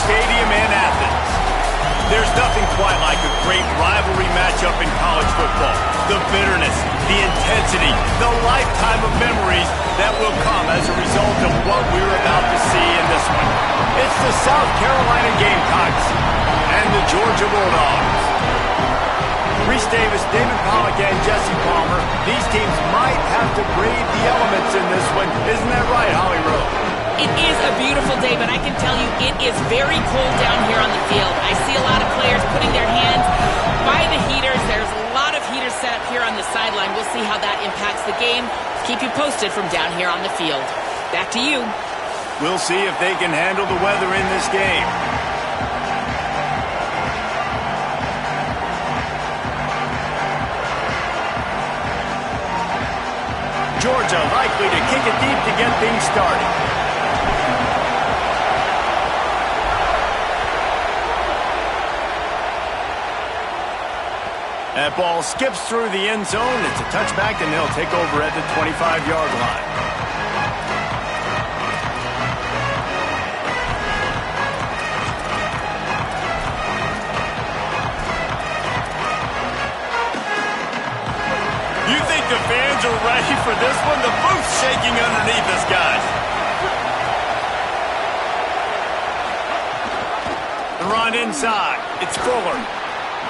Stadium in Athens. There's nothing quite like a great rivalry matchup in college football. The bitterness, the intensity, the lifetime of memories that will come as a result of what we're about to see in this one. It's the South Carolina Gamecocks and the Georgia Bulldogs. Reese Davis, David Pollack, and Jesse Palmer. These teams might have to brave the elements in this one. Isn't that right, Holly Rowe? It is a beautiful day, but I can tell you it is very cold down here on the field. I see a lot of players putting their hands by the heaters. There's a lot of heaters set up here on the sideline. We'll see how that impacts the game. Keep you posted from down here on the field. Back to you. We'll see if they can handle the weather in this game. Georgia likely to kick it deep to get things started. That ball skips through the end zone. It's a touchback, and they'll take over at the 25-yard line. You think the fans are ready for this one? The booth's shaking underneath us, guys. The run inside. It's Fuller.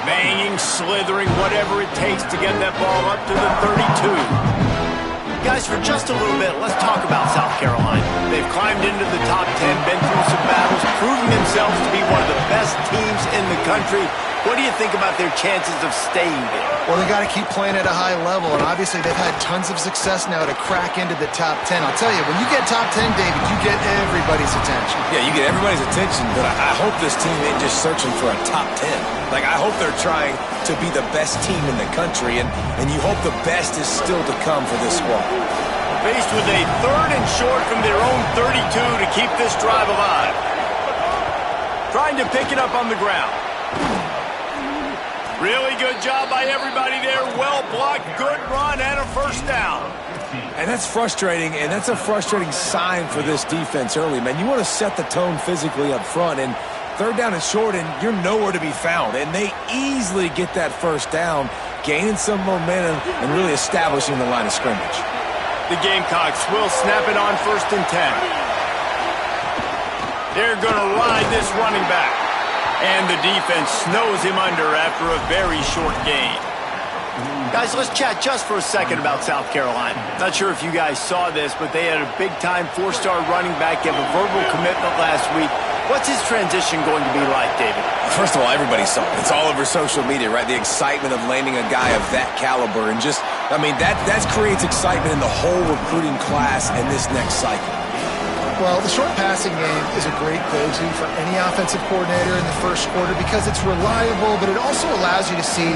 Banging, slithering, whatever it takes to get that ball up to the 32. Guys, for just a little bit, let's talk about South Carolina. They've climbed into the top 10, been through some battles, proving themselves to be one of the best teams in the country. What do you think about their chances of staying there? Well, they got to keep playing at a high level, and obviously they've had tons of success now to crack into the top 10. I'll tell you, when you get top 10, David, you get everybody's attention. Yeah, you get everybody's attention, but I hope this team ain't just searching for a top 10. Like, I hope they're trying to be the best team in the country, and you hope the best is still to come for this squad. Faced with a third and short from their own 32 to keep this drive alive. Trying to pick it up on the ground. Really good job by everybody there. Well blocked, good run, and a first down. And that's frustrating, and that's a frustrating sign for this defense early, man. You want to set the tone physically up front, and third down and short, and you're nowhere to be found. And they easily get that first down, gaining some momentum and really establishing the line of scrimmage. The Gamecocks will snap it on 1st and 10. They're going to ride this running back. And the defense snows him under after a very short game. Guys, let's chat just for a second about South Carolina. Not sure if you guys saw this, but they had a big-time 4-star running back give a verbal commitment last week. What's his transition going to be like, David? First of all, everybody saw it. It's all over social media, right? The excitement of landing a guy of that caliber. And just, I mean, that creates excitement in the whole recruiting class in this next cycle. Well, the short passing game is a great go-to for any offensive coordinator in the first quarter because it's reliable, but it also allows you to see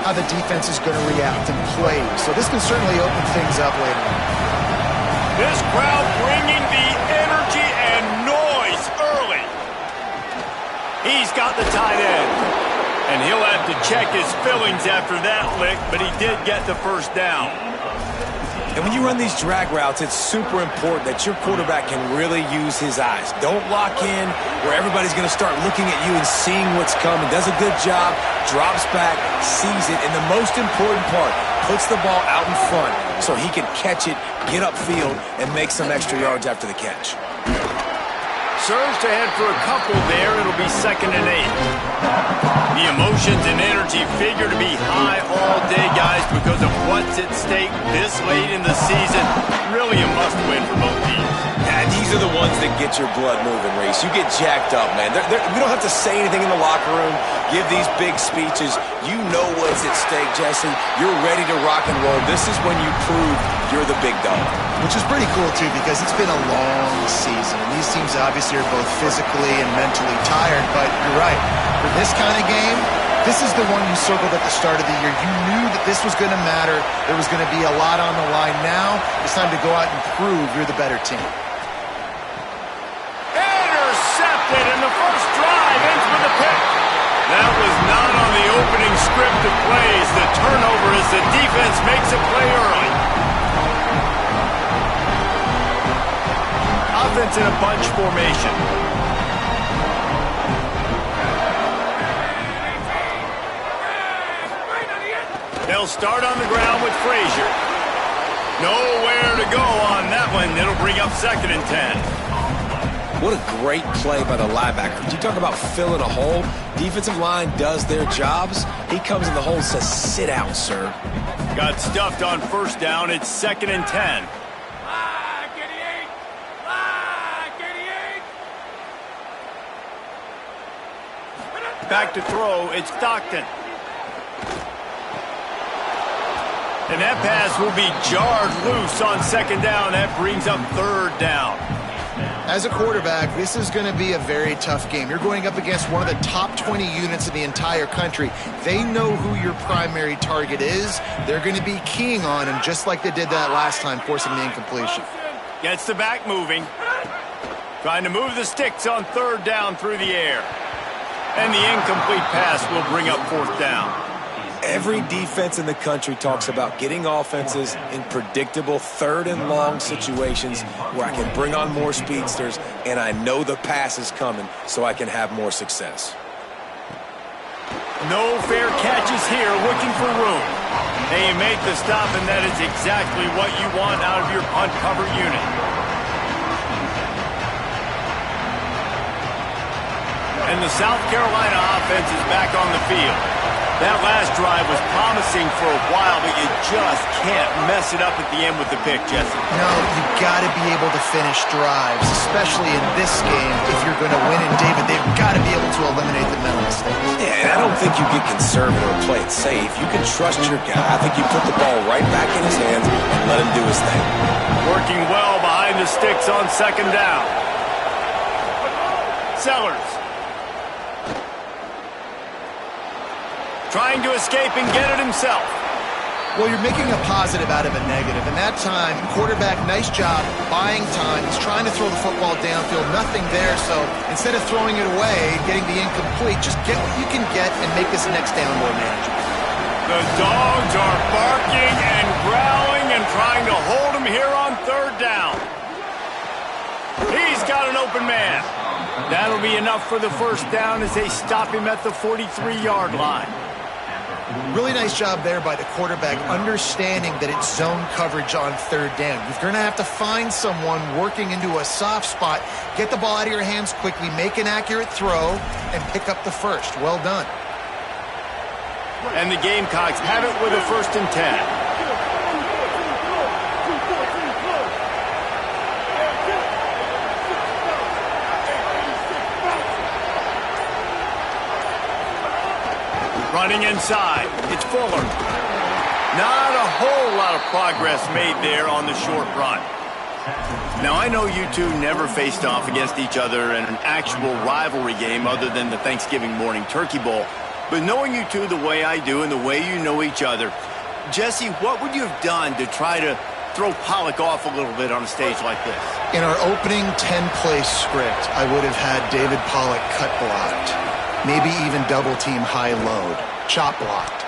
how the defense is going to react and play. So this can certainly open things up later on. This crowd bringing the energy and noise early. He's got the tight end. And he'll have to check his fillings after that lick, but he did get the first down. And when you run these drag routes, it's super important that your quarterback can really use his eyes. Don't lock in where everybody's going to start looking at you and seeing what's coming. Does a good job, drops back, sees it, and the most important part, puts the ball out in front so he can catch it, get upfield, and make some extra yards after the catch. Serves to head for a couple there. It'll be 2nd and 8. The emotions and energy figure to be high all day, guys, because of what's at stake this late in the season. Really a must-win for both teams. Yeah, these are the ones that get your blood moving, Reese. You get jacked up, man. We don't have to say anything in the locker room, give these big speeches. You know what's at stake, Jesse. You're ready to rock and roll. This is when you prove you're the big dog. Which is pretty cool, too, because it's been a long season. And these teams obviously are both physically and mentally tired, but you're right. For this kind of game, this is the one you circled at the start of the year. You knew that this was going to matter. There was going to be a lot on the line. Now it's time to go out and prove you're the better team. Intercepted, and the first drive ends with a pick. That was not on the opening script of plays. The turnover as the defense makes a play early. Offense in a bunch formation. start on the ground with Frazier. Nowhere to go on that one. It'll bring up 2nd and 10. What a great play by the linebacker. You talk about filling a hole. Defensive line does their jobs. He comes in the hole and says, sit down, sir. Got stuffed on 1st down. It's 2nd and 10. Back to throw. It's Stockton. And that pass will be jarred loose on 2nd down. That brings up 3rd down. As a quarterback, this is going to be a very tough game. You're going up against one of the top 20 units in the entire country. They know who your primary target is. They're going to be keying on him just like they did that last time, forcing the incompletion. Gets the back moving. Trying to move the sticks on 3rd down through the air. And the incomplete pass will bring up 4th down. Every defense in the country talks about getting offenses in predictable 3rd and long situations where I can bring on more speedsters and I know the pass is coming so I can have more success. No fair catches here, looking for room. They make the stop, and that is exactly what you want out of your punt cover unit. And the South Carolina offense is back on the field. That last drive was promising for a while, but you just can't mess it up at the end with the pick, Jesse. No, you've got to be able to finish drives, especially in this game. If you're going to win, and David, they've got to be able to eliminate the mental mistakes. Yeah, and I don't think you get conservative or play it safe. You can trust your guy. I think you put the ball right back in his hands and let him do his thing. Working well behind the sticks on 2nd down. Sellers. Trying to escape and get it himself. Well, you're making a positive out of a negative. And that time, quarterback, nice job, buying time. He's trying to throw the football downfield. Nothing there. So instead of throwing it away, getting the incomplete, just get what you can get and make this next down more manageable. The dogs are barking and growling and trying to hold him here on 3rd down. He's got an open man. That'll be enough for the 1st down as they stop him at the 43-yard line. Really nice job there by the quarterback, understanding that it's zone coverage on 3rd down. You're going to have to find someone working into a soft spot, get the ball out of your hands quickly, make an accurate throw, and pick up the 1st. Well done. And the Gamecocks have it with a 1st and 10. Running inside, it's Fuller. Not a whole lot of progress made there on the short run. Now, I know you two never faced off against each other in an actual rivalry game other than the Thanksgiving morning turkey bowl. But knowing you two the way I do and the way you know each other, Jesse, what would you have done to try to throw Pollock off a little bit on a stage like this? In our opening 10-play script, I would have had David Pollock cut blocked. Maybe even double-team high-load, chop blocked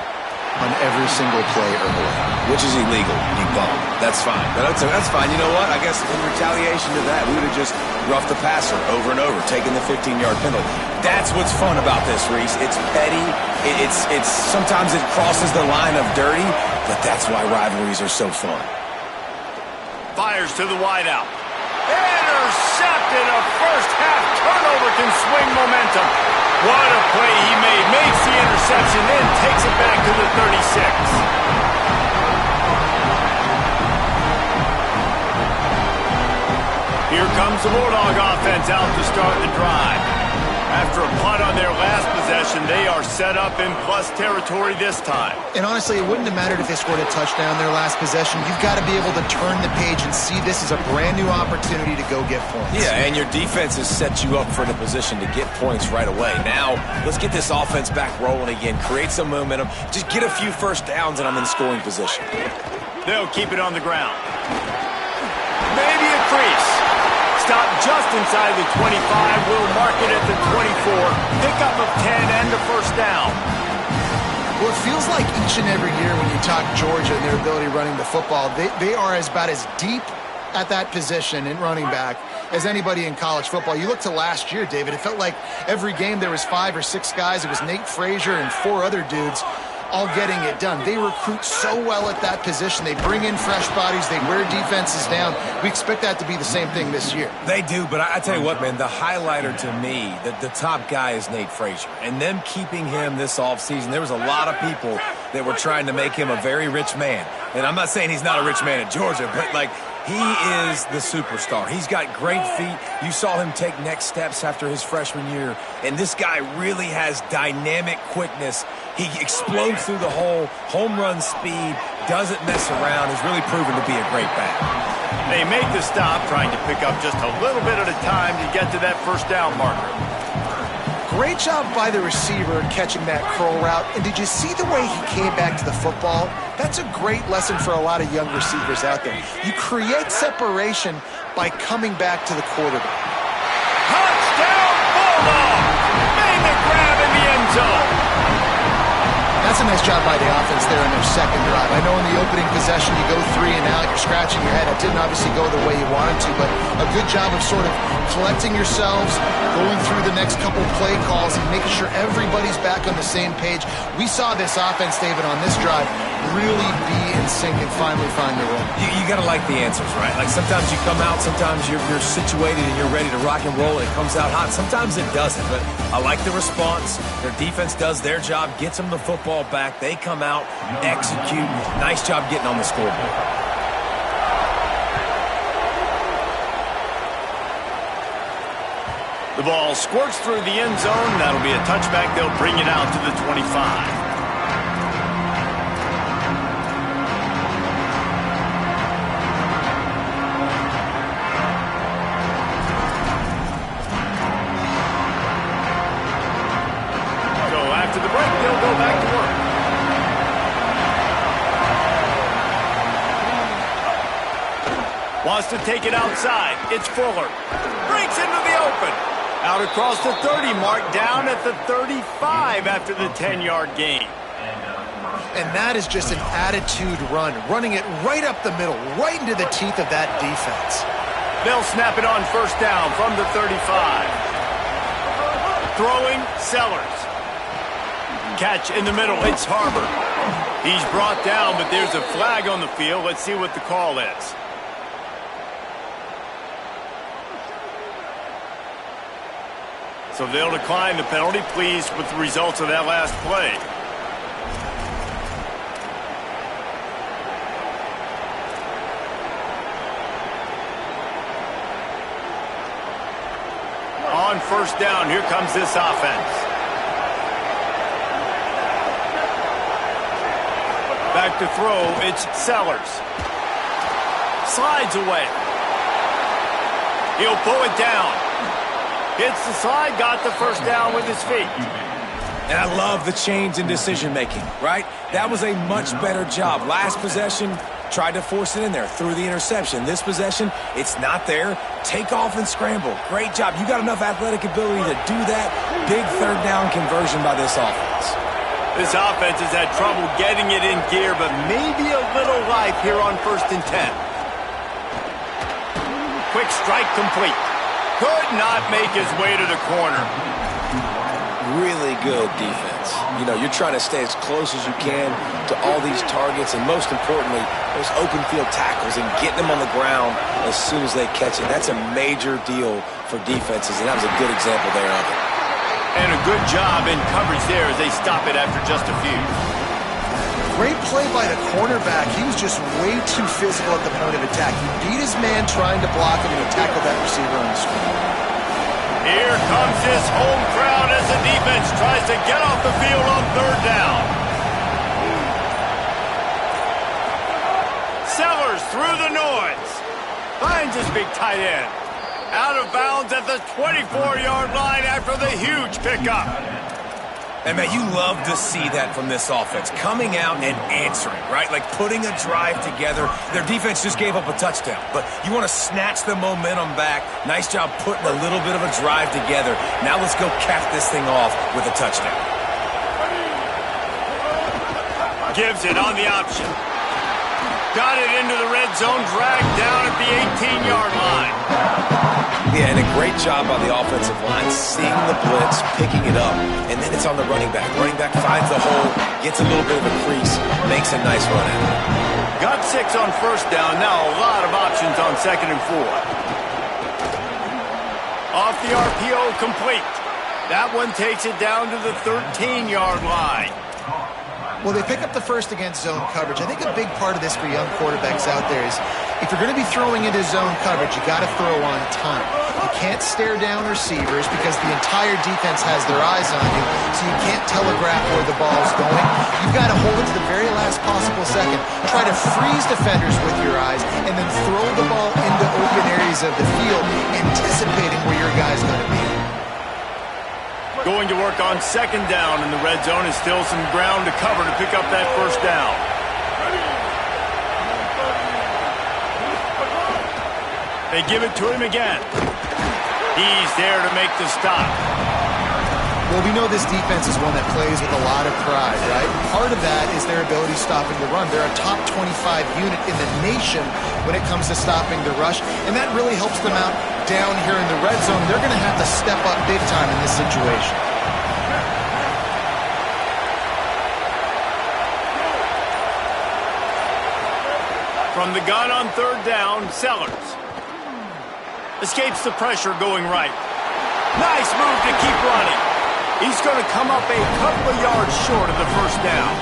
on every single play early. Which is illegal, you bum. That's fine. That's fine. You know what? I guess in retaliation to that, we would have just roughed the passer over and over, taking the 15-yard penalty. That's what's fun about this, Reese. It's petty. It's sometimes it crosses the line of dirty, but that's why rivalries are so fun. Fires to the wideout. Intercepted. A first-half turnover can swing momentum. What a play he made. Makes the interception, then takes it back to the 36. Here comes the Bulldog offense out to start the drive. After a punt on their last possession, they are set up in plus territory this time. And honestly, it wouldn't have mattered if they scored a touchdown their last possession. You've got to be able to turn the page and see this is a brand new opportunity to go get points. Yeah, and your defense has set you up for the position to get points right away. Now, let's get this offense back rolling again, create some momentum, just get a few first downs, and I'm in scoring position. They'll keep it on the ground. Maybe a crease. Stop just inside the 25. We'll mark it at the 24. Pickup of 10 and the 1st down. Well, it feels like each and every year when you talk Georgia and their ability running the football, they are about as deep at that position in running back as anybody in college football. You look to last year, David, it felt like every game there was 5 or 6 guys. It was Nate Frazier and 4 other dudes all getting it done. They recruit so well at that position. They bring in fresh bodies. They wear defenses down. We expect that to be the same thing this year. They do, but I tell you what, man, the highlighter to me, the top guy is Nate Frazier. And them keeping him this offseason, there was a lot of people that were trying to make him a very rich man. And I'm not saying he's not a rich man at Georgia, but, like, he is the superstar. He's got great feet. You saw him take next steps after his freshman year. And this guy really has dynamic quickness. He explodes through the hole, home run speed, doesn't mess around, has really proven to be a great back. They make the stop, trying to pick up just a little bit at a time to get to that first down marker. Great job by the receiver catching that curl route. And did you see the way he came back to the football? That's a great lesson for a lot of young receivers out there. You create separation by coming back to the quarterback. Touchdown, Bulldogs! Made the grab in the end zone. That's a nice job by the offense there in their second drive. I know in the opening possession you go 3 and out, you're scratching your head. It didn't obviously go the way you wanted to, but a good job of sort of collecting yourselves, going through the next couple play calls and making sure everybody's back on the same page. We saw this offense, David, on this drive really be in sync and finally find their role. You got to like the answers, right? Like sometimes you come out, sometimes you're situated and you're ready to rock and roll and it comes out hot. Sometimes it doesn't, but I like the response. Their defense does their job, gets them the football back. They come out, execute. Nice job getting on the scoreboard. The ball squirts through the end zone. That'll be a touchback. They'll bring it out to the 25. Wants to take it outside. It's Fuller. Breaks into the open. Out across the 30 mark, down at the 35 after the 10-yard gain. And that is just an attitude run, running it right up the middle, right into the teeth of that defense. They'll snap it on first down from the 35. Throwing, Sellers. Catch in the middle, it's Harbor. He's brought down, but there's a flag on the field. Let's see what the call is. So they'll decline the penalty, pleased with the results of that last play. On first down, here comes this offense. Back to throw, it's Sellers. Slides away. He'll pull it down. Hits the slide, got the first down with his feet. And I love the change in decision-making, right? That was a much better job. Last possession, tried to force it in there, threw the interception. This possession, it's not there. Take off and scramble. Great job. You got enough athletic ability to do that. Big third down conversion by this offense. This offense has had trouble getting it in gear, but maybe a little life here on 1st and 10. Quick strike complete. Could not make his way to the corner. Really good defense. You know, you're trying to stay as close as you can to all these targets, and most importantly, those open field tackles and getting them on the ground as soon as they catch it. That's a major deal for defenses, and that was a good example there of it. And a good job in coverage there as they stop it after just a few. Great play by the cornerback. He was just way too physical at the point of attack. He beat his man trying to block him, and he tackled that receiver on the screen. Here comes this home crowd as the defense tries to get off the field on third down. Sellers through the noise. Finds his big tight end. Out of bounds at the 24-yard line after the huge pickup. And, man, you love to see that from this offense. Coming out and answering, right? Like putting a drive together. Their defense just gave up a touchdown. But you want to snatch the momentum back. Nice job putting a little bit of a drive together. Now let's go cap this thing off with a touchdown. Gives it on the option. Got it into the red zone, dragged down at the 18-yard line. Yeah, and a great job by the offensive line, seeing the blitz, picking it up, and then it's on the running back. Running back finds the hole, gets a little bit of a crease, makes a nice run at it. Got 6 on first down. Now a lot of options on 2nd and 4. Off the RPO, complete. That one takes it down to the 13-yard line. Well, they pick up the first against zone coverage. I think a big part of this for young quarterbacks out there is if you're going to be throwing into zone coverage, you got to throw on time. You can't stare down receivers because the entire defense has their eyes on you, so you can't telegraph where the ball's going. You've got to hold it to the very last possible second. Try to freeze defenders with your eyes and then throw the ball into open areas of the field, anticipating where your guy's going to be. Going to work on 2nd down in the red zone is still some ground to cover to pick up that first down. They give it to him again. He's there to make the stop. Well, we know this defense is one that plays with a lot of pride, right? Part of that is their ability stopping the run. They're a top 25 unit in the nation when it comes to stopping the rush, and that really helps them out down here in the red zone. They're going to have to step up big time in this situation. From the gun on 3rd down, Sellers. Escapes the pressure going right. Nice move to keep running. He's going to come up a couple of yards short of the first down.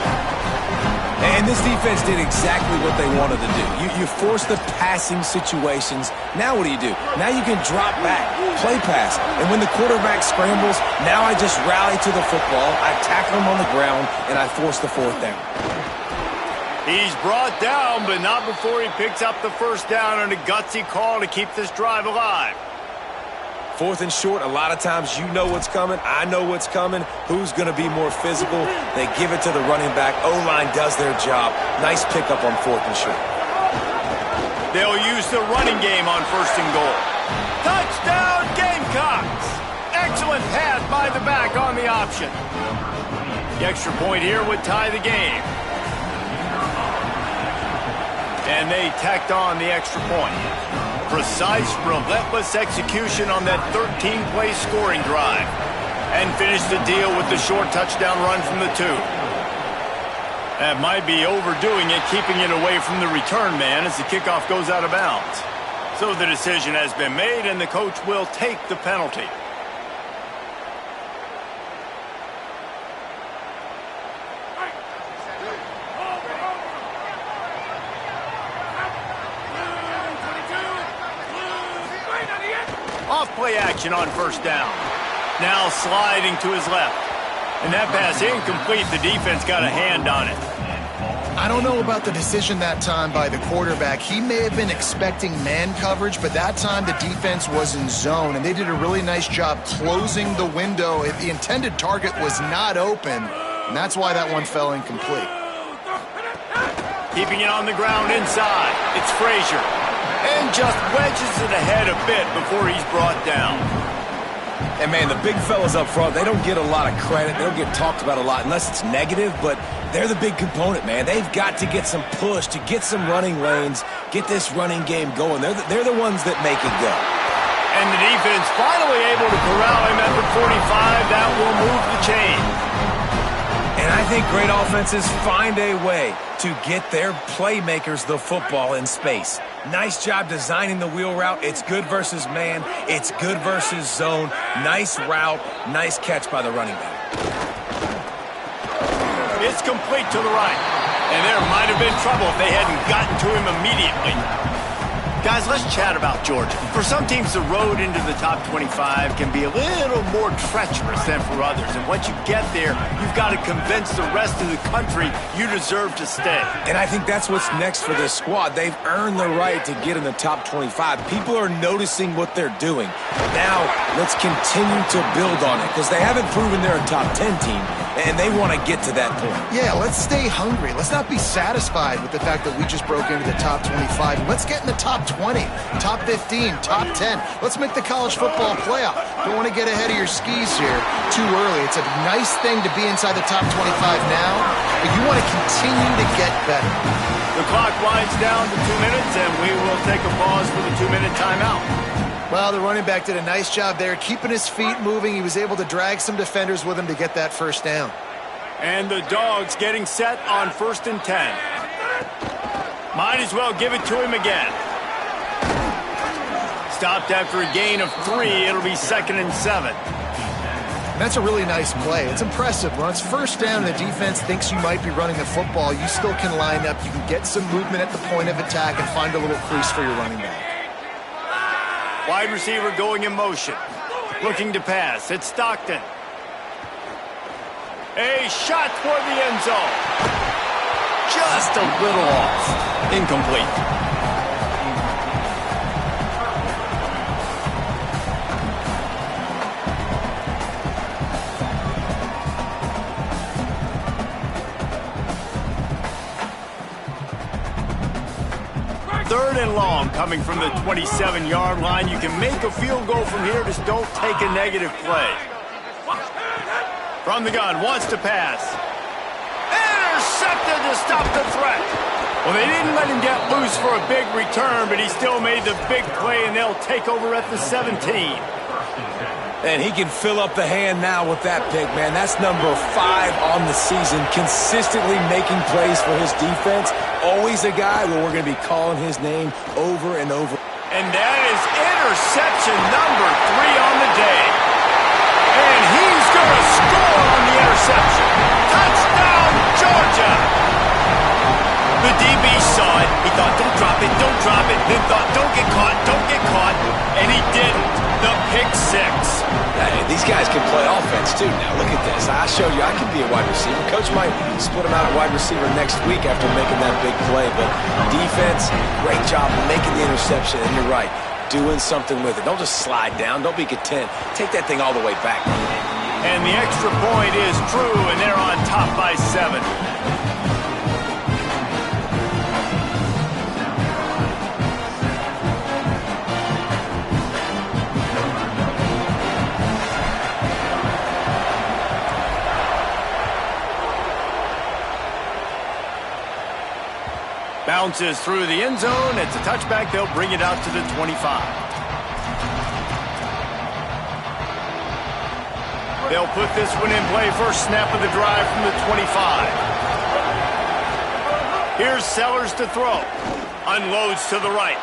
And this defense did exactly what they wanted to do. You force the passing situations. Now what do? Now you can drop back, play pass. And when the quarterback scrambles, now I just rally to the football. I tackle him on the ground, and I force the 4th down. He's brought down, but not before he picks up the first down on a gutsy call to keep this drive alive. 4th and short, a lot of times you know what's coming. I know what's coming. Who's going to be more physical? They give it to the running back. O-line does their job. Nice pickup on 4th and short. They'll use the running game on 1st and goal. Touchdown, Gamecocks! Excellent pass by the back on the option. The extra point here would tie the game. And they tacked on the extra point. Precise, relentless execution on that 13-play scoring drive. And finished the deal with the short touchdown run from the 2. That might be overdoing it, keeping it away from the return man as the kickoff goes out of bounds. So the decision has been made, and the coach will take the penalty. Off-play action on 1st down. Now sliding to his left. And that pass incomplete. The defense got a hand on it. I don't know about the decision that time by the quarterback. He may have been expecting man coverage, but that time the defense was in zone, and they did a really nice job closing the window. The intended target was not open, and that's why that one fell incomplete. Keeping it on the ground inside. It's Frazier. And just wedges it ahead a bit before he's brought down. And, man, the big fellas up front, they don't get a lot of credit. They don't get talked about a lot unless it's negative, but they're the big component, man. They've got to get some push, to get some running lanes, get this running game going. They're the ones that make it go. And the defense finally able to corral him at the 45. That will move the chain. And I think great offenses find a way to get their playmakers the football in space. Nice job designing the wheel route. It's good versus man. It's good versus zone. Nice route. Nice catch by the running back. It's complete to the right. And there might have been trouble if they hadn't gotten to him immediately. Guys, let's chat about Georgia. For some teams, the road into the top 25 can be a little more treacherous than for others. And once you get there, you've got to convince the rest of the country you deserve to stay. And I think that's what's next for this squad. They've earned the right to get in the top 25. People are noticing what they're doing. Now, let's continue to build on it because they haven't proven they're a top 10 team, and they want to get to that point. Yeah, let's stay hungry. Let's not be satisfied with the fact that we just broke into the top 25. Let's get in the top 20, top 15, top 10. Let's make the college football playoff. Don't want to get ahead of your skis here too early. It's a nice thing to be inside the top 25 now, but you want to continue to get better. The clock winds down to 2 minutes, and we will take a pause for the 2-minute timeout. Well, the running back did a nice job there, keeping his feet moving. He was able to drag some defenders with him to get that first down. And the Dogs getting set on 1st and 10. Might as well give it to him again. Stopped after a gain of 3. It'll be 2nd and 7. That's a really nice play. It's impressive. When it's first down and the defense thinks you might be running the football, you still can line up. You can get some movement at the point of attack and find a little crease for your running back. Wide receiver going in motion. Looking to pass. It's Stockton. A shot toward the end zone. Just a little off. Incomplete. Third and long coming from the 27-yard line. You can make a field goal from here. Just don't take a negative play. From the gun, wants to pass. Intercepted to stop the threat. Well, they didn't let him get loose for a big return, but he still made the big play, and they'll take over at the 17. And he can fill up the hand now with that pick, man. That's number 5 on the season, consistently making plays for his defense. Always a guy where we're going to be calling his name over and over. And that is interception number 3 on the day. And he's going to score on the interception. Touchdown, Georgia! The DB saw it. He thought, don't drop it, don't drop it. Then thought, don't get caught, don't get caught. And he didn't. The pick 6. Hey, these guys can play offense, too. Now, look at this. I showed you I can be a wide receiver. Coach might split him out at wide receiver next week after making that big play. But defense, great job making the interception. And you're right, doing something with it. Don't just slide down. Don't be content. Take that thing all the way back. And the extra point is true, and they're on top by 7. Bounces through the end zone. It's a touchback. They'll bring it out to the 25. They'll put this one in play. First snap of the drive from the 25. Here's Sellers to throw. Unloads to the right.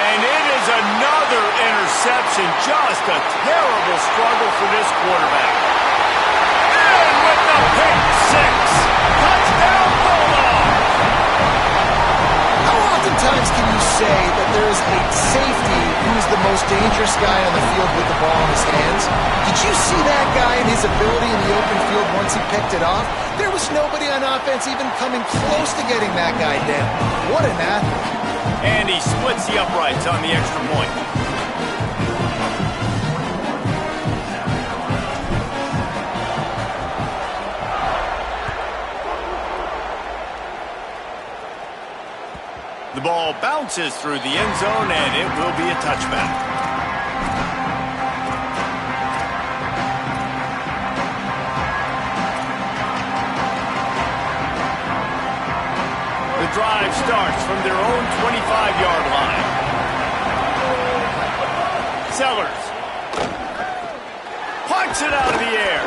And it is another interception. Just a terrible struggle for this quarterback. And with the pick 6. Touchdown, Bulldogs! Oftentimes can you say that there is a safety who's the most dangerous guy on the field with the ball in his hands? Did you see that guy and his ability in the open field once he picked it off? There was nobody on offense even coming close to getting that guy down. What an athlete. And he splits the uprights on the extra point. The ball bounces through the end zone, and it will be a touchback. The drive starts from their own 25-yard line. Sellers punts it out of the air.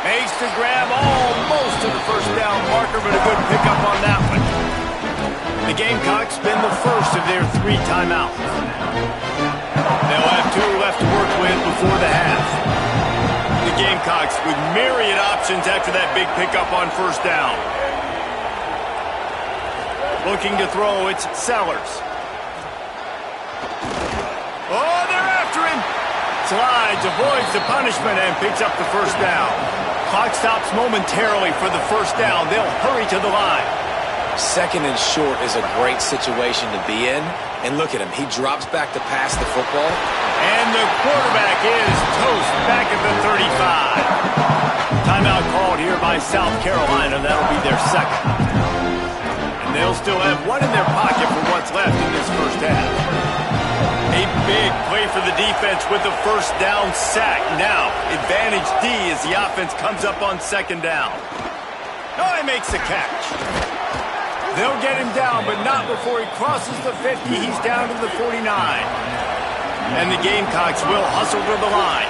Makes the grab almost to the first down marker, but a good pickup on that one. The Gamecocks spend the first of their 3 timeouts. They'll have 2 left to work with before the half. The Gamecocks with myriad options after that big pickup on first down. Looking to throw, it's Sellers. Oh, they're after him. Slides, avoids the punishment, and picks up the first down. Clock stops momentarily for the first down. They'll hurry to the line. Second and short is a great situation to be in. And look at him. He drops back to pass the football. And the quarterback is toast back at the 35. Timeout called here by South Carolina. That'll be their second. And they'll still have one in their pocket for what's left in this first half. A big play for the defense with the first down sack. Now, advantage D as the offense comes up on second down. Oh, he makes the catch. They'll get him down, but not before he crosses the 50. He's down to the 49. And the Gamecocks will hustle to the line.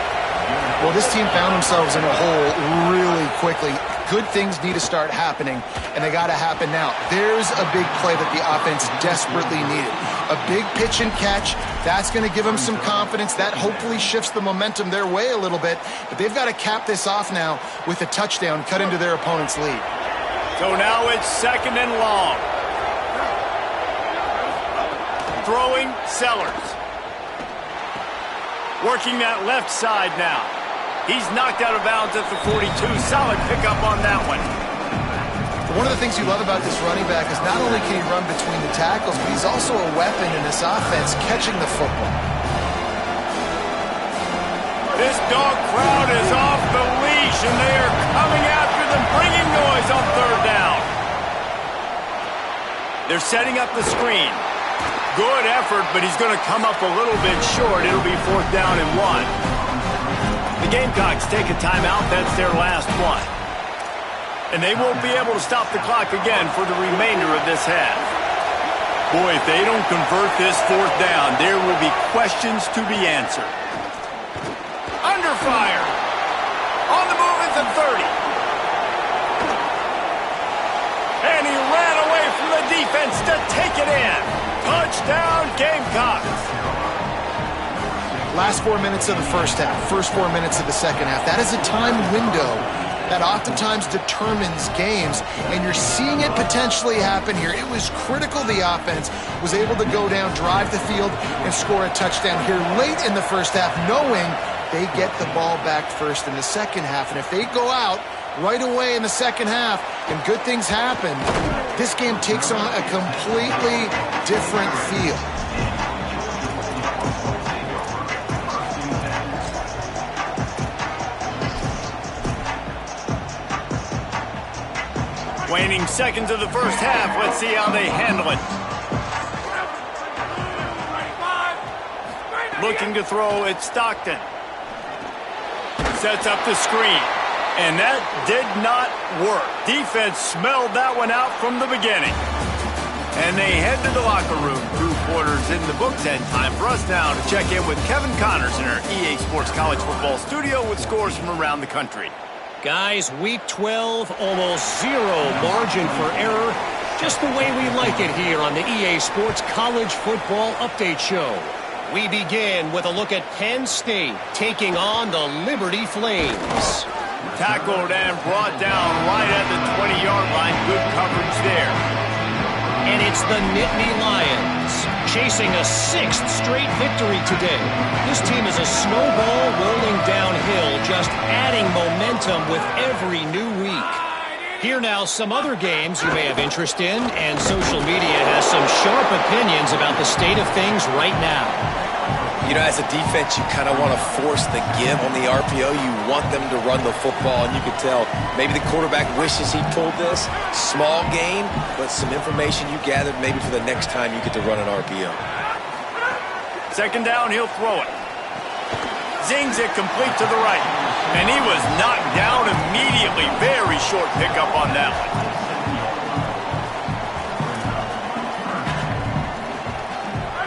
Well, this team found themselves in a hole really quickly. Good things need to start happening, and they got to happen now. There's a big play that the offense desperately needed. A big pitch and catch. That's going to give them some confidence. That hopefully shifts the momentum their way a little bit. But they've got to cap this off now with a touchdown cut into their opponent's lead. So now it's 2nd and long. Throwing Sellers. Working that left side now. He's knocked out of bounds at the 42. Solid pickup on that one. One of the things you love about this running back is not only can he run between the tackles, but he's also a weapon in this offense catching the football. This dog crowd is off the leash, and they are coming after them, bringing noise on 3rd down. They're setting up the screen. Good effort, but he's going to come up a little bit short. It'll be 4th down and 1. The Gamecocks take a timeout. That's their last one. And they won't be able to stop the clock again for the remainder of this half. Boy, if they don't convert this 4th down, there will be questions to be answered. Under fire. On the move at the 30. And he ran away from the defense to take it in. Touchdown, Gamecocks. Last 4 minutes of the first half, first 4 minutes of the second half. That is a time window that oftentimes determines games, and you're seeing it potentially happen here. It was critical the offense was able to go down, drive the field, and score a touchdown here late in the first half, knowing they get the ball back first in the second half. And if they go out right away in the second half and good things happen, this game takes on a completely different feel. Waning seconds of the first half. Let's see how they handle it. Looking to throw at Stockton. Sets up the screen. And that did not work. Defense smelled that one out from the beginning. And they head to the locker room. 2 quarters in the books, and time for us now to check in with Kevin Connors in our EA Sports College Football studio with scores from around the country. Guys, week 12, almost zero margin for error. Just the way we like it here on the EA Sports College Football Update Show. We begin with a look at Penn State taking on the Liberty Flames. Tackled and brought down right at the 20-yard line. Good coverage there. And it's the Nittany Lions chasing a 6th straight victory today. This team is a snowball rolling downhill, just adding momentum with every new week. Here now, some other games you may have interest in, and social media has some sharp opinions about the state of things right now. You know, as a defense, you kind of want to force the give on the RPO. You want them to run the football, and you can tell maybe the quarterback wishes he pulled this. Small game, but some information you gathered maybe for the next time you get to run an RPO. 2nd down, he'll throw it. Zings it complete to the right. And he was knocked down immediately. Very short pickup on that one.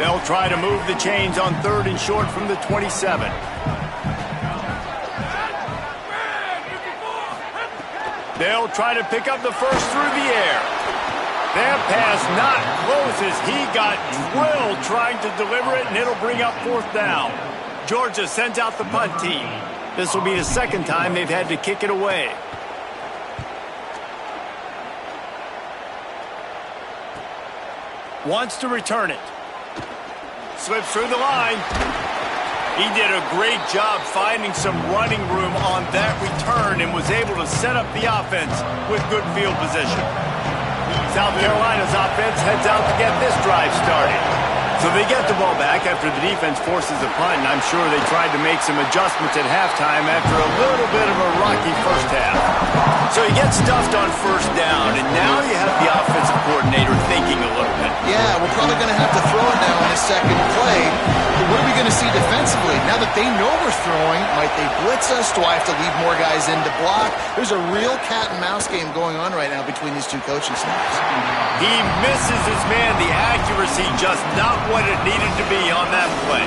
They'll try to move the chains on 3rd and short from the 27. They'll try to pick up the first through the air. That pass not close as he got drilled trying to deliver it, and it'll bring up 4th down. Georgia sends out the punt team. This will be the 2nd time they've had to kick it away. Wants to return it. Slips through the line. He did a great job finding some running room on that return and was able to set up the offense with good field position. South Carolina's offense heads out to get this drive started. So they get the ball back after the defense forces a punt, and I'm sure they tried to make some adjustments at halftime after a little bit of a rocky first half. So he gets stuffed on 1st down, and now you have the offensive coordinator thinking a little bit. Yeah, we're probably going to have to throw it now in the second play. But what are we going to see defensively? Now that they know we're throwing, might they blitz us? Do I have to leave more guys in to block? There's a real cat and mouse game going on right now between these two coaching staffs. He misses his man. The accuracy just not what it needed to be on that play.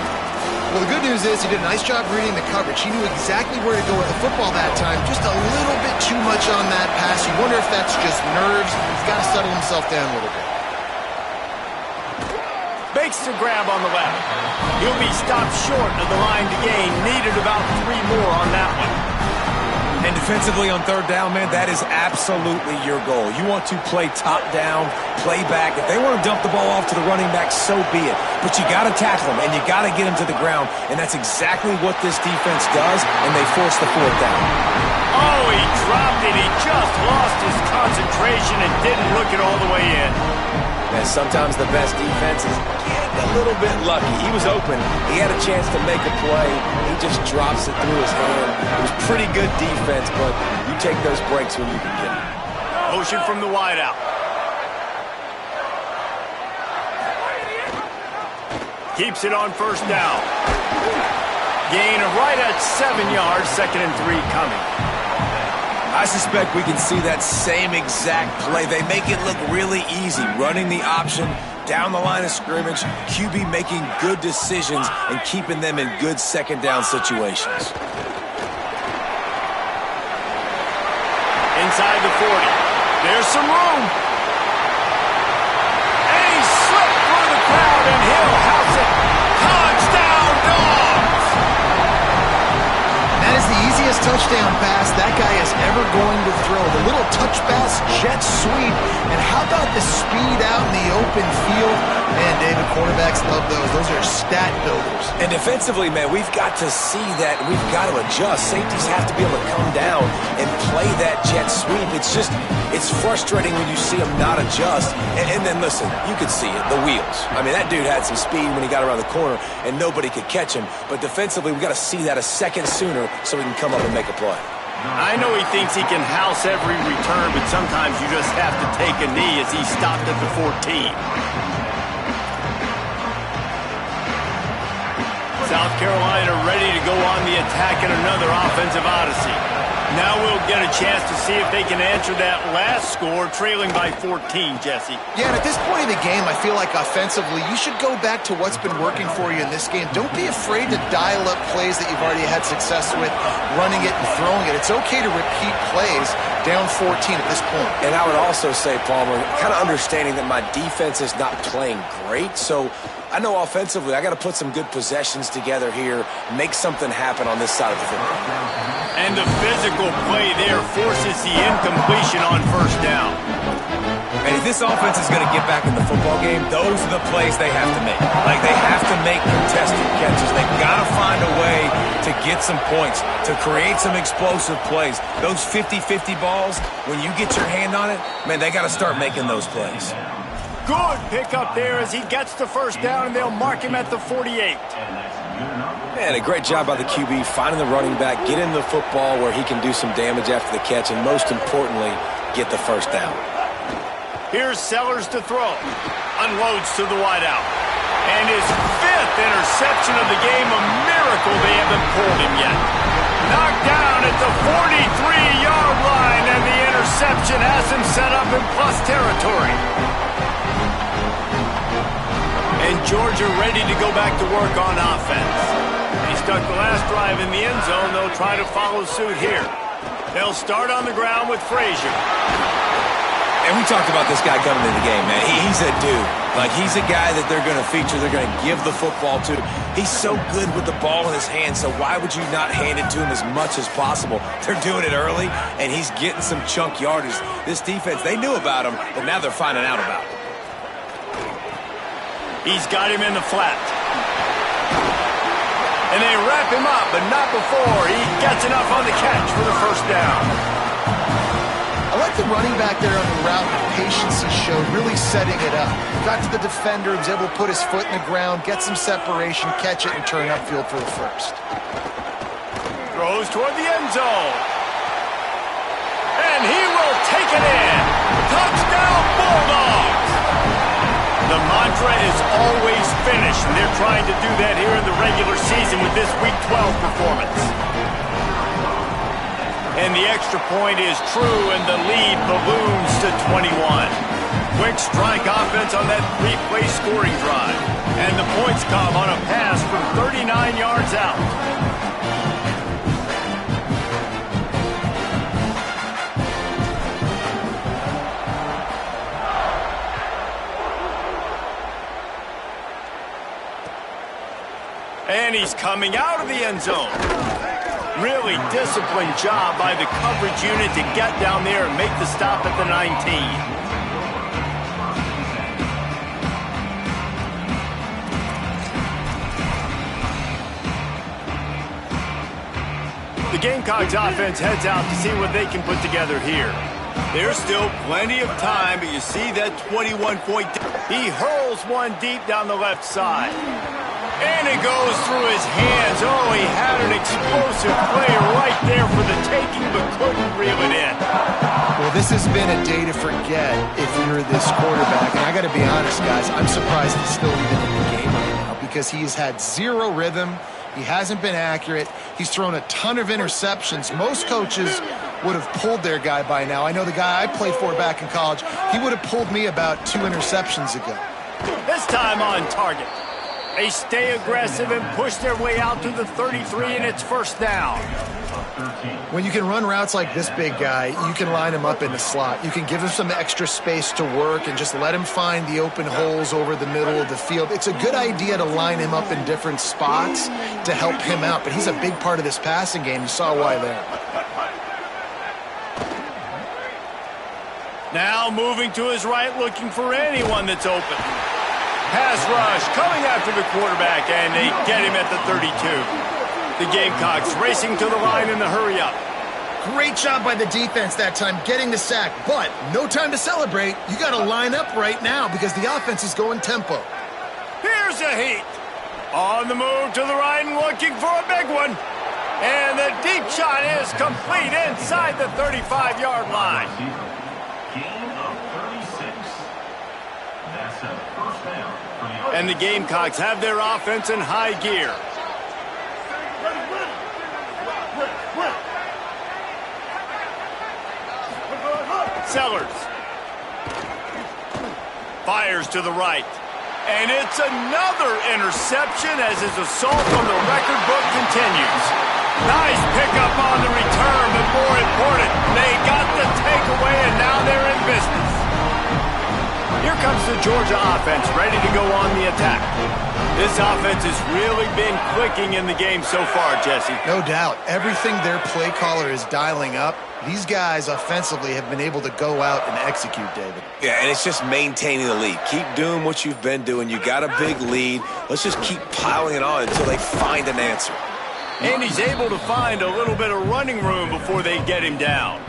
Well, the good news is he did a nice job reading the coverage. He knew exactly where to go with the football that time. Just a little bit too much on that pass. You wonder if that's just nerves. He's got to settle himself down a little bit. Makes the grab on the left. He'll be stopped short of the line to gain. Needed about 3 more on that one. And defensively on third down, man, that is absolutely your goal. You want to play top down, play back. If they want to dump the ball off to the running back, so be it. But you got to tackle them, and you got to get them to the ground. And that's exactly what this defense does, and they force the fourth down. Oh, he dropped it. He just lost his concentration and didn't look it all the way in. And sometimes the best defenses get a little bit lucky. He was open. He had a chance to make a play. He just drops it through his hand. It was pretty good defense, but you take those breaks when you can get them. Motion from the wideout. Keeps it on first down. Gain right at 7 yards, 2nd and 3 coming. I suspect we can see that same exact play. They make it look really easy, running the option down the line of scrimmage, QB making good decisions and keeping them in good second down situations. Inside the 40. There's some room. And he slipped through the crowd, and he'll house it. Touchdown, Dogs! That is the easiest touchdown pass that guy is ever going to throw. The little touch pass, jet sweep, and how about the speed out in the open field? Man, David, quarterbacks love those. Those are stat builders. And defensively, man, we've got to see that. We've got to adjust. Safeties have to be able to come down and play that jet sweep. It's frustrating when you see them not adjust. And then, listen, you could see it, the wheels. I mean, that dude had some speed when he got around the corner, and nobody could catch him. But defensively, we've got to see that a second sooner so we can come up and make a play. I know he thinks he can house every return, but sometimes you just have to take a knee as he stopped at the 14. South Carolina ready to go on the attack in another offensive odyssey. Now we'll get a chance to see if they can answer that last score, trailing by 14, Jesse. Yeah, and at this point in the game, I feel like offensively, you should go back to what's been working for you in this game. Don't be afraid to dial up plays that you've already had success with, running it and throwing it. It's okay to repeat plays down 14 at this point. And I would also say, Palmer, kind of understanding that my defense is not playing great, so I know offensively I got to put some good possessions together here, make something happen on this side of the football. And the physical play there forces the incompletion on first down. And if this offense is going to get back in the football game, those are the plays they have to make. Like, they have to make contested catches. They've got to find a way to get some points, to create some explosive plays. Those 50-50 balls, when you get your hand on it, man, they got to start making those plays. Good pickup there as he gets the first down, and they'll mark him at the 48. Man, a great job by the QB finding the running back, get in the football where he can do some damage after the catch, and most importantly, get the first down. Here's Sellers to throw. Unloads to the wideout. And his 5th interception of the game, a miracle they haven't pulled him yet. Knocked down at the 43-yard line, and the interception has him set up in plus territory. And Georgia ready to go back to work on offense. He stuck the last drive in the end zone. They'll try to follow suit here. They'll start on the ground with Frazier. And we talked about this guy coming into the game, man. He's a dude. Like, he's a guy that they're going to feature, they're going to give the football to. He's so good with the ball in his hands, so why would you not hand it to him as much as possible? They're doing it early, and he's getting some chunk yardage. This defense, they knew about him, but now they're finding out about him. He's got him in the flat. And they wrap him up, but not before he gets enough on the catch for the first down. I like the running back there on the route, the patience he showed, really setting it up. Got to the defender, was able to put his foot in the ground, get some separation, catch it, and turn upfield for the first. Throws toward the end zone. And he will take it in. Touchdown, Bulldogs! The mantra is always finish, and they're trying to do that here in the regular season with this Week 12 performance. And the extra point is true, and the lead balloons to 21. Quick strike offense on that 3-play scoring drive. And the points come on a pass from 39 yards. And he's coming out of the end zone. Really disciplined job by the coverage unit to get down there and make the stop at the 19. The Gamecocks offense heads out to see what they can put together here. There's still plenty of time, but you see that 21-point. He hurls one deep down the left side. And it goes through his hands. Oh, he had an explosive play right there for the taking, but couldn't reel it in. Well, this has been a day to forget if you're this quarterback. And I got to be honest, guys, I'm surprised he's still even in the game right now because he's had zero rhythm. He hasn't been accurate. He's thrown a ton of interceptions. Most coaches would have pulled their guy by now. I know the guy I played for back in college, he would have pulled me about 2 interceptions ago. This time on target. They stay aggressive and push their way out to the 33, and it's first down. When you can run routes like this big guy, you can line him up in the slot. You can give him some extra space to work and just let him find the open holes over the middle of the field. It's a good idea to line him up in different spots to help him out, but he's a big part of this passing game. You saw why there. Now moving to his right, looking for anyone that's open. Pass rush coming after the quarterback, and they get him at the 32. The Gamecocks racing to the line in the hurry-up. Great job by the defense that time getting the sack, but no time to celebrate. You got to line up right now because the offense is going tempo. Here's a heat. On the move to the right and looking for a big one. And the deep shot is complete inside the 35-yard line. And the Gamecocks have their offense in high gear. Sellers. Fires to the right. And it's another interception as his assault on the record book continues. Nice pickup on the return, but more important, they got the takeaway and now they're in business. Here comes the Georgia offense, ready to go on the attack. This offense has really been clicking in the game so far, Jesse. No doubt. Everything their play caller is dialing up, these guys offensively have been able to go out and execute, David. Yeah, and it's just maintaining the lead. Keep doing what you've been doing. You got a big lead. Let's just keep piling it on until they find an answer. And he's able to find a little bit of running room before they get him down.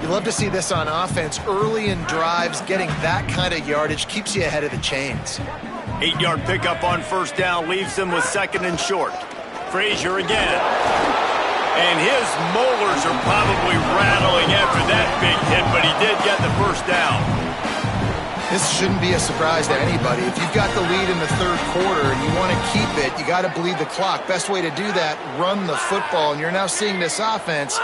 You love to see this on offense. Early in drives, getting that kind of yardage keeps you ahead of the chains. 8-yard pickup on first down leaves them with second and short. Frazier again. And his molars are probably rattling after that big hit, but he did get the first down. This shouldn't be a surprise to anybody. If you've got the lead in the third quarter and you want to keep it, you got to bleed the clock. Best way to do that, run the football. And you're now seeing this offense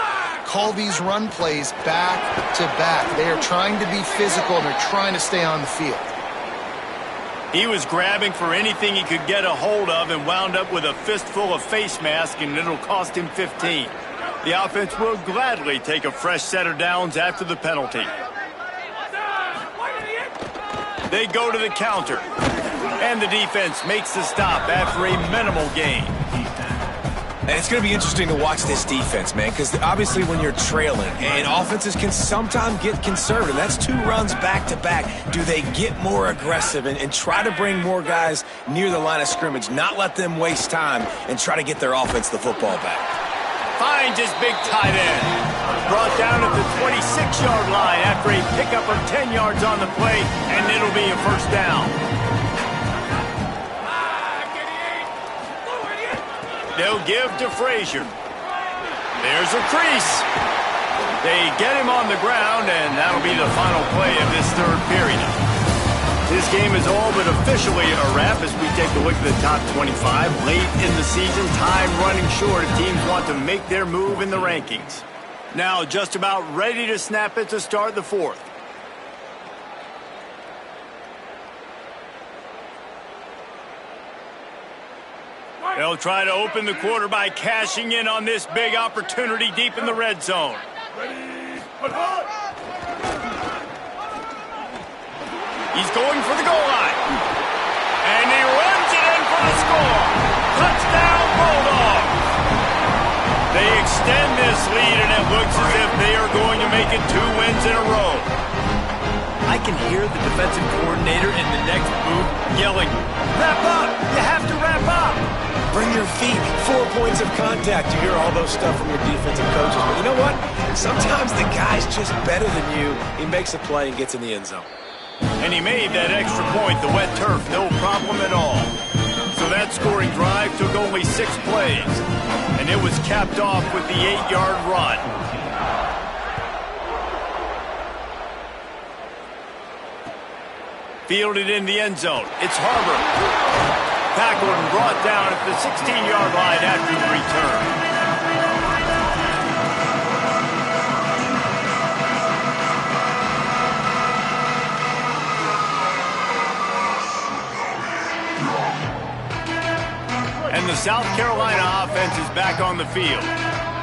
call these run plays back to back. They are trying to be physical and they're trying to stay on the field. He was grabbing for anything he could get a hold of and wound up with a fistful of face mask, and it'll cost him 15. The offense will gladly take a fresh set of downs after the penalty. They go to the counter, and the defense makes the stop after a minimal gain. And it's going to be interesting to watch this defense, man, because obviously when you're trailing, and offenses can sometimes get conservative. That's 2 runs back-to-back. Do they get more aggressive and try to bring more guys near the line of scrimmage, not let them waste time, and try to get their offense the football back? Finds his big tight end. Brought down at the 26-yard line after a pickup of 10 yards on the play, and it'll be a first down. They'll give to Frazier. There's a crease. They get him on the ground, and that'll be the final play of this third period. This game is all but officially a wrap as we take a look at the top 25. Late in the season, time running short if teams want to make their move in the rankings. Now just about ready to snap it to start the fourth. They'll try to open the quarter by cashing in on this big opportunity deep in the red zone. He's going for the goal line. And he runs it in for the score. this lead, and it looks as if they are going to make it 2 wins in a row. I can hear the defensive coordinator in the next booth yelling, "Wrap up! You have to wrap up!" Bring your feet, 4 points of contact. You hear all those stuff from your defensive coaches. But you know what? Sometimes the guy's just better than you. He makes a play and gets in the end zone. And he made that extra point, the wet turf, no problem at all. So that scoring drive took only 6 plays, and it was capped off with the 8-yard run. Fielded in the end zone. It's Harbor. Tackled and brought down at the 16-yard line after the return. And the South Carolina offense is back on the field.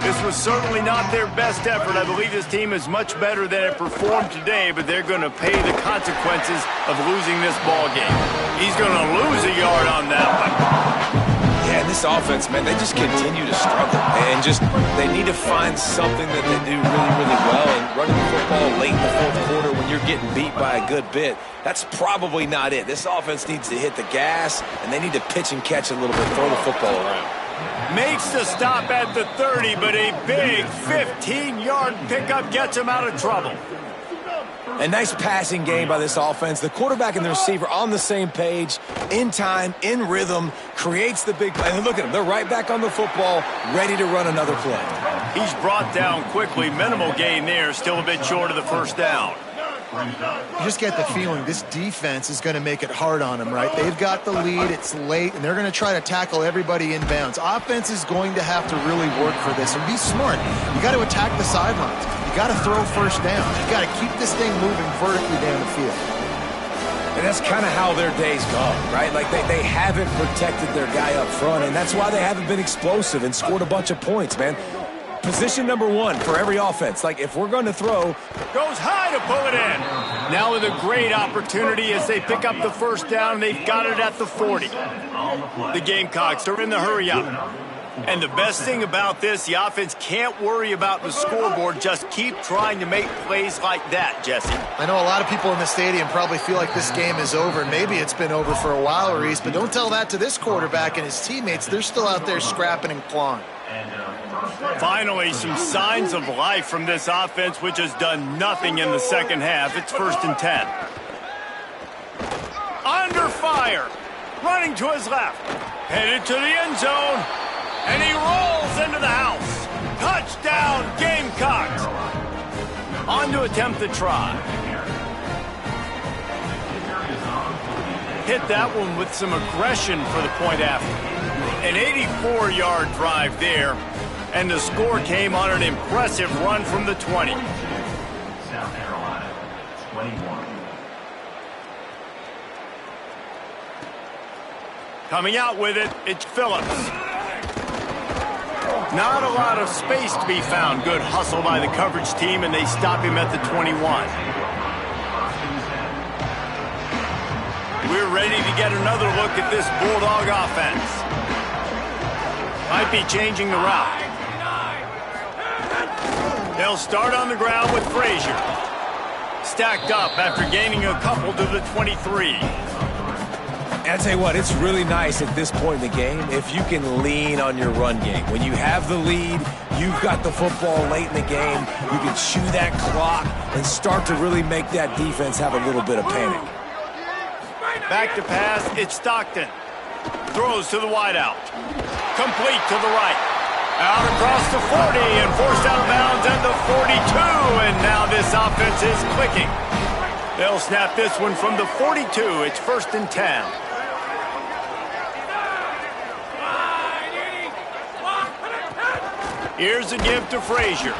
This was certainly not their best effort. I believe this team is much better than it performed today, but they're going to pay the consequences of losing this ball game. He's going to lose a yard on that one. Yeah, this offense, man, they just continue to struggle. And they need to find something that they do really, really well. And running the football late in the fourth quarter when you're getting beat by a good bit, that's probably not it. This offense needs to hit the gas, and they need to pitch and catch a little bit, throw the football around. Makes the stop at the 30, but a big 15-yard pickup gets him out of trouble. A nice passing game by this offense. The quarterback and the receiver on the same page, in time, in rhythm, creates the big play. And look at them. They're right back on the football, ready to run another play. He's brought down quickly. Minimal gain there, still a bit short of the first down. You just get the feeling this defense is going to make it hard on them, right? They've got the lead, it's late, and they're going to try to tackle everybody inbounds. Offense is going to have to really work for this and be smart. You got to attack the sidelines. You got to throw first down. You got to keep this thing moving vertically down the field. And that's kind of how their days go, right? Like they haven't protected their guy up front, and that's why they haven't been explosive and scored a bunch of points, man. Position number 1 for every offense. Like, if we're going to throw... Goes high to pull it in. Now with a great opportunity as they pick up the first down. They've got it at the 40. The Gamecocks are in the hurry-up. And the best thing about this, the offense can't worry about the scoreboard. Just keep trying to make plays like that, Jesse. I know a lot of people in the stadium probably feel like this game is over. Maybe it's been over for a while, Reese, but don't tell that to this quarterback and his teammates. They're still out there scrapping and clawing. Finally, some signs of life from this offense, which has done nothing in the second half. It's 1st and 10. Under fire. Running to his left. Headed to the end zone. And he rolls into the house. Touchdown, Gamecocks. On to attempt the try. Hit that one with some aggression for the point after. An 84-yard drive there. And the score came on an impressive run from the 20. South Carolina, 21. Coming out with it, it's Phillips. Not a lot of space to be found. Good hustle by the coverage team, and they stop him at the 21. We're ready to get another look at this Bulldog offense. Might be changing the route. They'll start on the ground with Frazier. Stacked up after gaining a couple to the 23. And I tell you what, it's really nice at this point in the game if you can lean on your run game. When you have the lead, you've got the football late in the game, you can chew that clock and start to really make that defense have a little bit of panic. Back to pass, it's Stockton. Throws to the wideout. Complete to the right. Out across the 40 and forced out of bounds at the 42. And now this offense is clicking. They'll snap this one from the 42. It's 1st and 10. Here's a give to Frazier.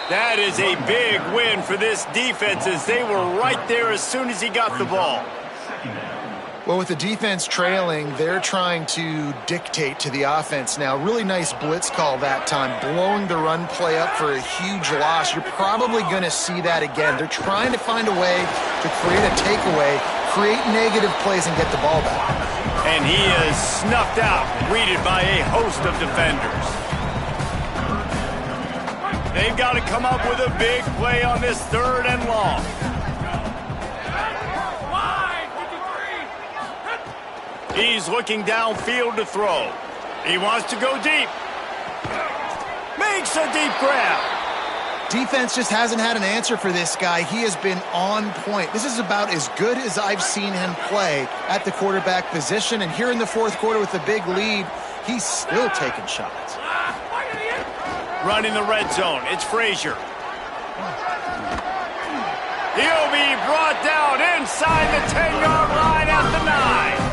That is a big win for this defense as they were right there as soon as he got the ball. Well, with the defense trailing, they're trying to dictate to the offense now. Really nice blitz call that time, blowing the run play up for a huge loss. You're probably going to see that again. They're trying to find a way to create a takeaway, create negative plays, and get the ball back. And he is snuffed out, greeted by a host of defenders. They've got to come up with a big play on this 3rd and long. He's looking downfield to throw. He wants to go deep. Makes a deep grab. Defense just hasn't had an answer for this guy. He has been on point. This is about as good as I've seen him play at the quarterback position. And here in the 4th quarter with the big lead, he's still taking shots. Running the red zone, it's Frazier. He'll be brought down inside the 10-yard line at the 9.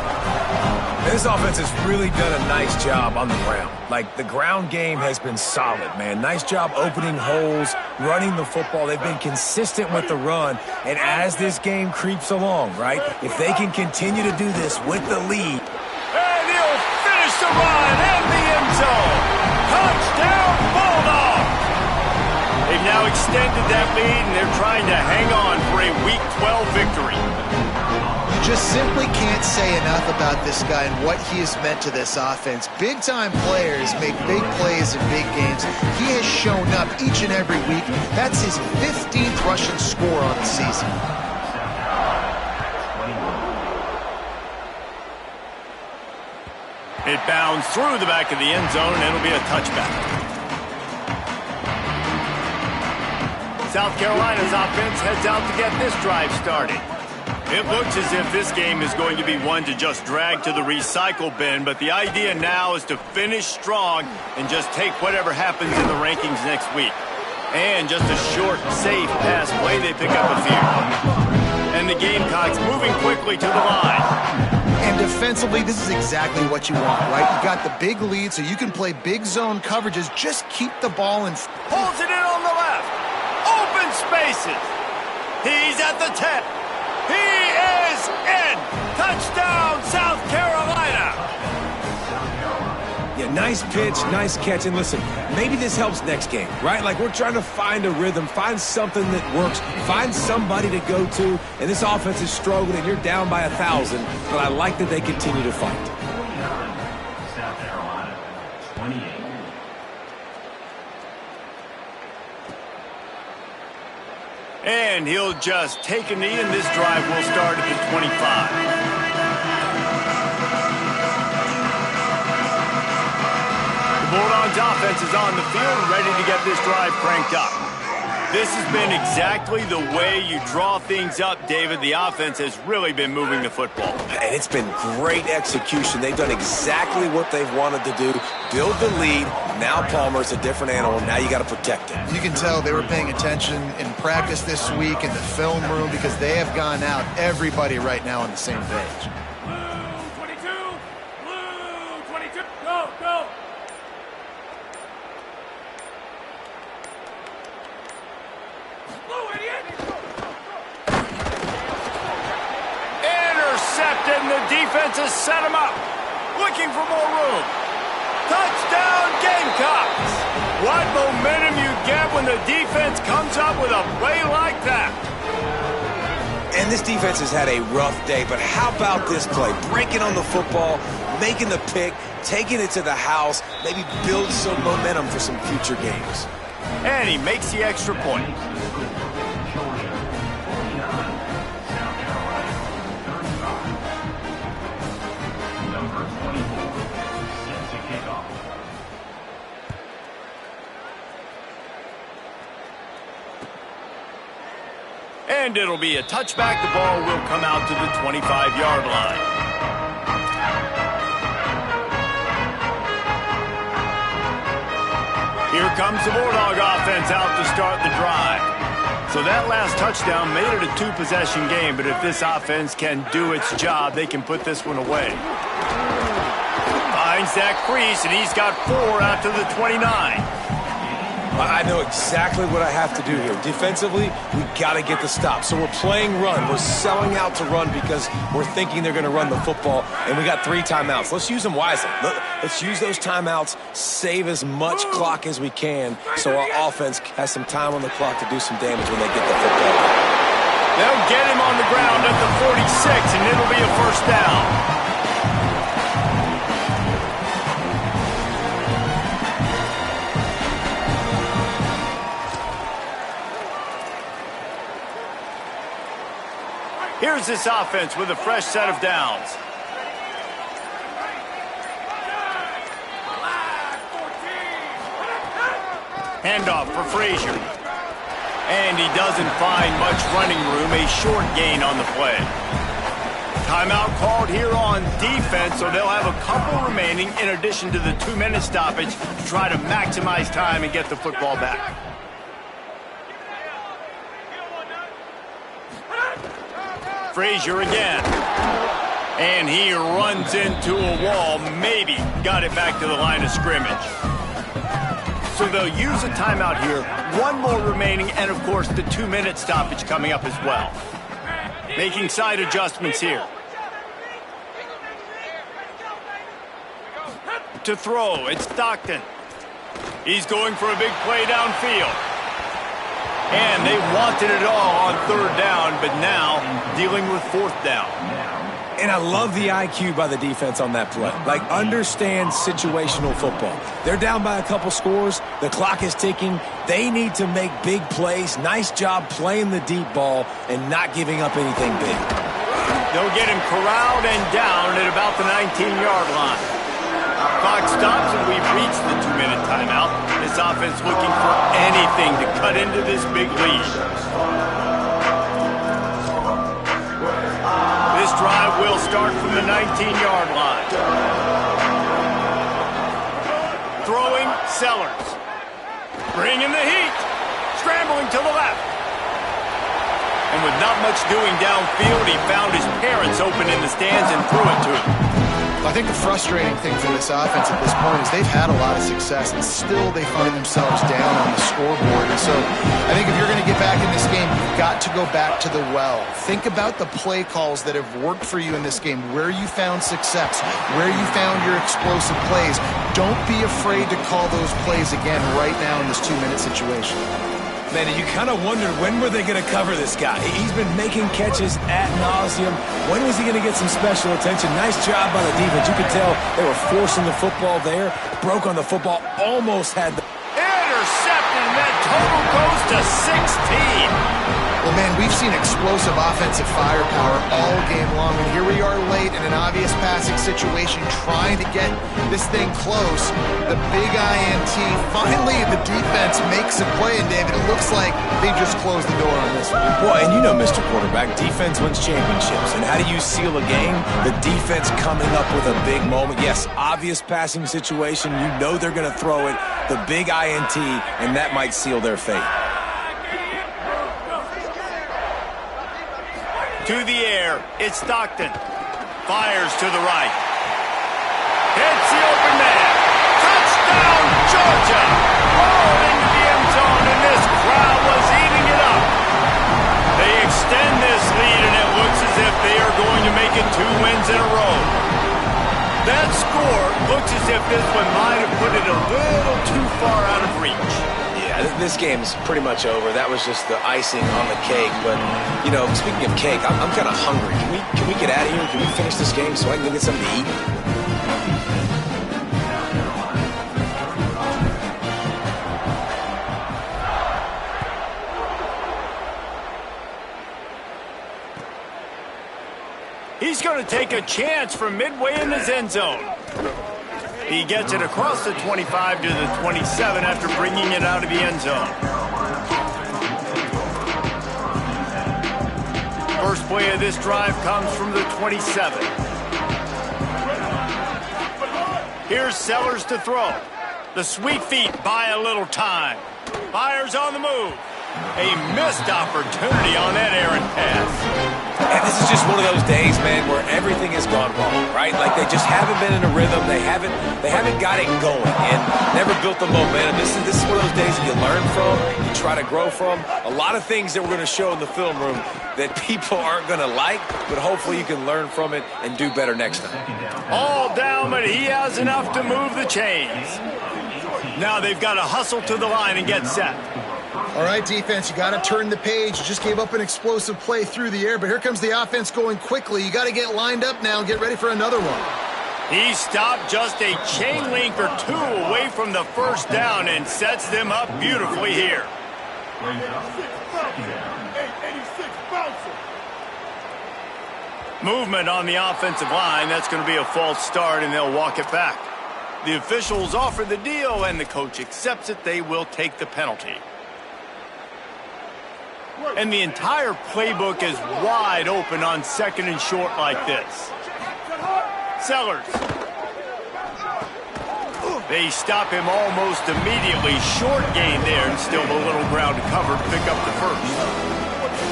This offense has really done a nice job on the ground. Like, the ground game has been solid, man. Nice job opening holes, running the football. They've been consistent with the run. And as this game creeps along, right, if they can continue to do this with the lead. And he'll finish the run in the end zone. Touchdown, Bulldogs! They've now extended that lead, and they're trying to hang on for a Week 12 victory. You just simply can't say enough about this guy and what he has meant to this offense. Big-time players make big plays in big games. He has shown up each and every week. That's his 15th rushing score on the season. It bounds through the back of the end zone, and it'll be a touchback. South Carolina's offense heads out to get this drive started. It looks as if this game is going to be one to just drag to the recycle bin, but the idea now is to finish strong and just take whatever happens in the rankings next week. And just a short, safe pass play, they pick up a few. And the Gamecocks moving quickly to the line. And defensively, this is exactly what you want, right? You got the big lead, so you can play big zone coverages. Just keep the ball in. Pulls it in on the left. Open spaces. He's at the 10. He is in. Touchdown, South Carolina. Yeah, nice pitch, nice catch. And listen, maybe this helps next game, right? Like, we're trying to find a rhythm, find something that works, find somebody to go to. And this offense is struggling, and you're down by 1,000. But I like that they continue to fight. South Carolina, 28. And he'll just take a knee, and this drive will start at the 25. The Bulldogs offense is on the field and ready to get this drive cranked up. This has been exactly the way you draw things up, David. The offense has really been moving the football. And it's been great execution. They've done exactly what they've wanted to do. Build the lead. Now Palmer's a different animal. Now you got to protect it. You can tell they were paying attention in practice this week in the film room because they have gone out, everybody right now on the same page. Blue 22, blue 22, go, go. Blue idiot. Intercepted, and the defense has set him up. Looking for more room. Touchdown, Gamecocks! What momentum you get when the defense comes up with a play like that. And this defense has had a rough day, but how about this play? Breaking on the football, making the pick, taking it to the house, maybe build some momentum for some future games. And he makes the extra point. Georgia, 49. South Carolina, 35. Number 24, set to kick off. And it'll be a touchback. The ball will come out to the 25-yard line. Here comes the Bulldog offense out to start the drive. So that last touchdown made it a two-possession game, but if this offense can do its job, they can put this one away. Finds that crease, and he's got 4 out to the 29. I know exactly what I have to do here. Defensively, we got to get the stop. So we're playing run. We're selling out to run because we're thinking they're going to run the football, and we got 3 timeouts. Let's use them wisely. Let's use those timeouts, save as much clock as we can so our offense has some time on the clock to do some damage when they get the football. They'll get him on the ground at the 46, and it'll be a first down. Here's this offense with a fresh set of downs. Handoff for Frazier. And he doesn't find much running room, a short gain on the play. Timeout called here on defense, so they'll have a couple remaining in addition to the 2-minute stoppage to try to maximize time and get the football back. Frazier again. And he runs into a wall, maybe got it back to the line of scrimmage. So they'll use a timeout here, one more remaining, and of course the 2-minute stoppage coming up as well. Making side adjustments here. To throw, it's Stockton. He's going for a big play downfield. And they wanted it all on 3rd down, but now dealing with 4th down. And I love the IQ by the defense on that play. Like, understand situational football. They're down by a couple scores. The clock is ticking. They need to make big plays. Nice job playing the deep ball and not giving up anything big. They'll get him corralled and down at about the 19-yard line. Clock stops and we've reached the 2-minute timeout. This offense looking for anything to cut into this big lead. This drive will start from the 19-yard line. Throwing, Sellers. Bringing the heat. Scrambling to the left. And with not much doing downfield, he found his parents open in the stands and threw it to him. I think the frustrating thing for this offense at this point is they've had a lot of success, and still they find themselves down on the scoreboard. And so I think if you're going to get back in this game, you've got to go back to the well. Think about the play calls that have worked for you in this game, where you found success, where you found your explosive plays. Don't be afraid to call those plays again right now in this 2-minute situation. Man, you kind of wondered, when were they going to cover this guy? He's been making catches ad nauseum. When was he going to get some special attention? Nice job by the defense. You could tell they were forcing the football there. Broke on the football, almost had the... Intercepted, and that total goes to 16. Well, man, we've seen explosive offensive firepower all game long, and here we are late in an obvious passing situation trying to get this thing close. The big INT, finally the defense makes a play, and David, it looks like they just closed the door on this one. Well, and you know, Mr. Quarterback, defense wins championships. And how do you seal a game? The defense coming up with a big moment. Yes, obvious passing situation. You know they're going to throw it. The big INT, and that might seal their fate. To the air, it's Stockton. Fires to the right. Hits the open man. Touchdown, Georgia! Rolled into the end zone, and this crowd was eating it up. They extend this lead, and it looks as if they are going to make it 2 wins in a row. That score looks as if this one might have put it a little too far out of reach. This game's pretty much over. That was just the icing on the cake. But, you know, speaking of cake, I'm kind of hungry. Can we get out of here? Can we finish this game so I can go get something to eat? He's going to take a chance from midway in his end zone. He gets it across the 25 to the 27 after bringing it out of the end zone. First play of this drive comes from the 27. Here's Sellers to throw. The sweet feet buy a little time. Fires on the move. A missed opportunity on that errant pass. And this is just one of those days, man, where everything has gone wrong, right? Like, they just haven't been in a rhythm. They haven't got it going and never built the momentum. This is one of those days that you learn from, you try to grow from. A lot of things that we're going to show in the film room that people aren't going to like, but hopefully you can learn from it and do better next time. All down, but he has enough to move the chains. Now they've got to hustle to the line and get set. All right, defense, you got to turn the page. You just gave up an explosive play through the air, but here comes the offense going quickly. You got to get lined up now and get ready for another one. He stopped just a chain link or two away from the first down and sets them up beautifully here. Movement on the offensive line. That's going to be a false start, and they'll walk it back. The officials offer the deal, and the coach accepts it. They will take the penalty. And the entire playbook is wide open on 2nd and short like this. Sellers. They stop him almost immediately. Short gain there, and still a little ground to cover to pick up the first.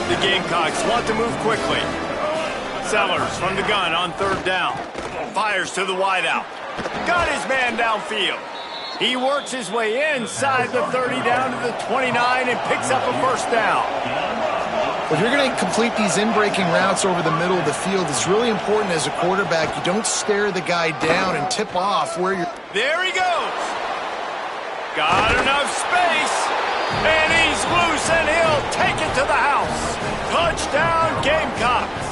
The Gamecocks want to move quickly. Sellers from the gun on 3rd down. Fires to the wideout. Got his man downfield. He works his way inside the 30 down to the 29 and picks up a first down. If you're going to complete these in-breaking routes over the middle of the field, it's really important as a quarterback you don't stare the guy down and tip off where you're... There he goes. Got enough space. And he's loose, and he'll take it to the house. Touchdown, Gamecocks.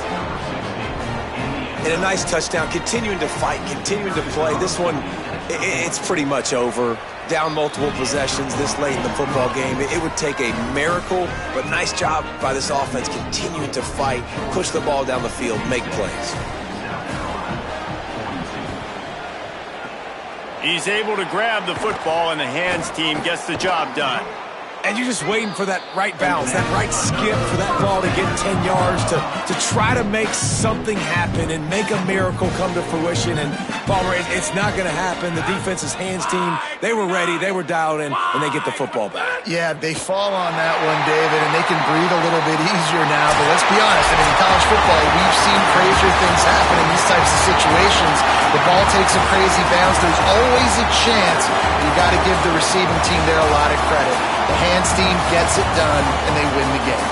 And a nice touchdown, continuing to fight, continuing to play. This one, it's pretty much over. Down multiple possessions this late in the football game. It would take a miracle, but nice job by this offense continuing to fight, push the ball down the field, make plays. He's able to grab the football, and the hands team gets the job done. And you're just waiting for that right bounce, that right skip for that ball to get 10 yards to try to make something happen and make a miracle come to fruition. And, Palmer, it's not going to happen. The defense's hands team, they were ready, they were dialed in, and they get the football back. Yeah, they fall on that one, David, and they can breathe a little bit easier now. But let's be honest, I mean, in college football, we've seen crazier things happen in these types of situations. The ball takes a crazy bounce. There's always a chance. You got to give the receiving team there a lot of credit. The hands team gets it done, and they win the game.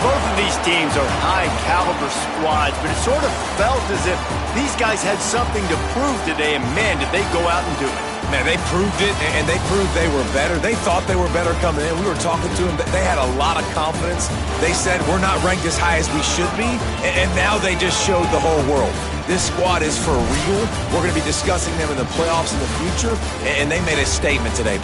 Both of these teams are high-caliber squads, but it sort of felt as if these guys had something to prove today, and, man, did they go out and do it. Man, they proved it, and they proved they were better. They thought they were better coming in. We were talking to them. They had a lot of confidence. They said, we're not ranked as high as we should be, and now they just showed the whole world. This squad is for real. We're going to be discussing them in the playoffs in the future, and they made a statement today.